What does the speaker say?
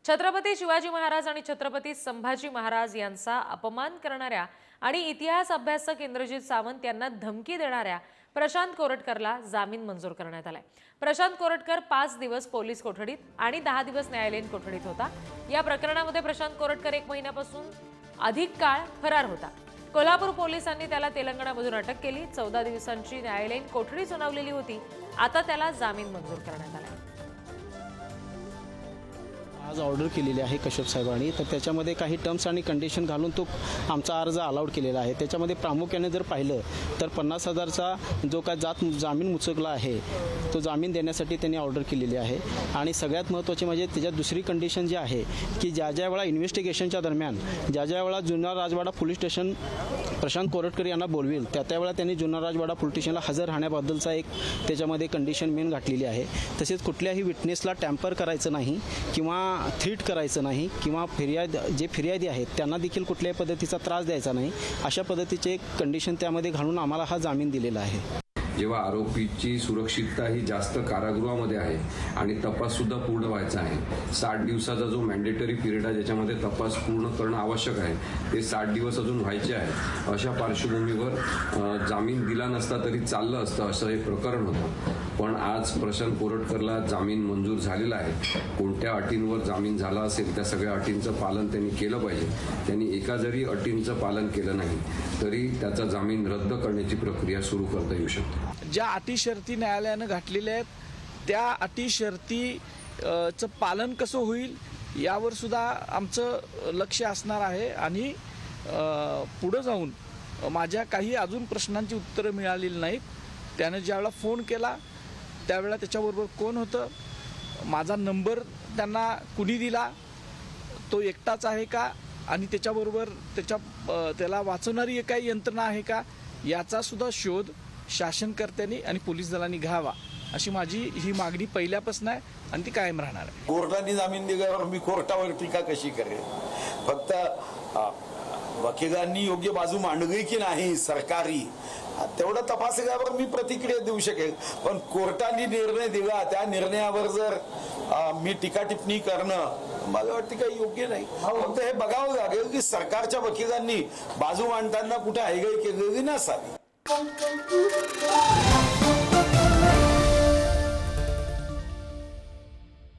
छत्रपती शिवाजी महाराज आणि छत्रपती संभाजी महाराज यांचा अपमान करणाऱ्या आणि इतिहास अभ्यासक इंद्रजित सावंत यांना धमकी देणाऱ्या प्रशांत कोरटकरला जामीन मंजूर करण्यात आलाय। प्रशांत कोरटकर 5 दिवस पोलीस कोठडीत आणि 10 दिवस न्यायालयीन कोठडीत होता। या प्रकरणामध्ये प्रशांत कोरटकर 1 महिन्यापासून अधिक काळ फरार होता। कोल्हापूर पोलिसांनी त्याला तेलंगणामधून अटक केली। 14 दिवसांची न्यायालयीन कोठडी सुनावलेली होती। आता त्याला जामीन मंजूर करण्यात आलाय। आज ऑर्डर केलेली आहे कश्यप साहेबांनी, तर त्याच्यामध्ये काही टर्म्स आणि कंडिशन घालून तो आमचा अर्ज अलाउड केलेला आहे। त्याच्यामध्ये प्रामुख्याने जर पाहिलं तर 50,000चा जो काय जामीन मुचकला आहे तो जामीन देण्यासाठी त्यांनी ऑर्डर केलेली आहे। आणि सगळ्यात महत्त्वाचे म्हणजे त्याच्यात दुसरी कंडिशन जी आहे की ज्या वेळा इन्व्हेस्टिगेशनच्या दरम्यान ज्या वेळा जुन्नर राजवाडा पोलीस स्टेशन प्रशांत कोरटकर यांना बोलवेल त्यावेळेला त्यांनी जुन्नर राजवाडा पोलीस स्टेशनला हजर राहण्याबद्दलचा एक त्याच्यामध्ये कंडिशन मेन घातलेली आहे। तसेच कुठल्याही विटनेसला टॅम्पर करायचं नाही किंवा थ्रीट करायचं नाही किंवा फिर्यादी आहेत त्यांना देखील कुठल्याही पद्धतीचा त्रास द्यायचा नाही, अशा पद्धतीचे एक कंडिशन त्यामध्ये घालून आम्हाला हा जामीन दिलेला आहे। जेव्हा आरोपीची सुरक्षितता ही जास्त कारागृहामध्ये आहे आणि तपास सुद्धा पूर्ण व्हायचा आहे, 60 दिवसाचा जो मॅन्डेटरी पिरियड आहे ज्याच्यामध्ये तपास पूर्ण करणं आवश्यक आहे ते 60 दिवस अजून व्हायचे आहेत। अशा पार्श्वभूमीवर जामीन दिला नसता तरी चाललं असतं असं हे प्रकरण होतं। पण आज प्रशांत कोरटकरला जामीन मंजूर झालेला आहे। कोणत्या अटींवर जामीन झाला असेल त्या सगळ्या अटींचं पालन त्यांनी केलं पाहिजे। त्यांनी एका जरी अटींचं पालन केलं नाही तरी त्याचा जामीन रद्द करण्याची प्रक्रिया सुरू करता येऊ शकते। ज्या अटी शर्ती न्यायालयानं घातलेल्या आहेत त्या अटी शर्तीचं पालन कसं होईल यावर सुद्धा आमचं लक्ष असणार आहे। आणि पुढे जाऊन माझ्या काही अजून प्रश्नांची उत्तरं मिळालेली नाहीत। त्यानं ज्यावेळेला फोन केला त्यावेळेला त्याच्याबरोबर कोण होतं, माझा नंबर त्यांना कुणी दिला, तो एकटाच आहे का आणि त्याच्याबरोबर त्याला वाचवणारी काही यंत्रणा आहे का, याचा सुद्धा शोध शासनकर्त्यांनी आणि पोलीस दलांनी घ्यावा अशी माझी ही मागणी पहिल्यापासून आहे आणि ती कायम राहणार आहे। कोर्टाने जामीन दिल्यावर मी कोर्टावर टीका कशी करेन? फक्त वकिलांनी योग्य बाजू मांडली की नाही सरकारी तेवढं तपासल्यावर मी प्रतिक्रिया देऊ शकेल। पण कोर्टाने निर्णय दिला त्या निर्णयावर जर मी टीका टिप्पणी करणं मला वाटतं काही योग्य नाही। फक्त हे बघावं लागेल की सरकारच्या वकिलांनी बाजू मांडताना कुठे हयगय केलेली नसावी।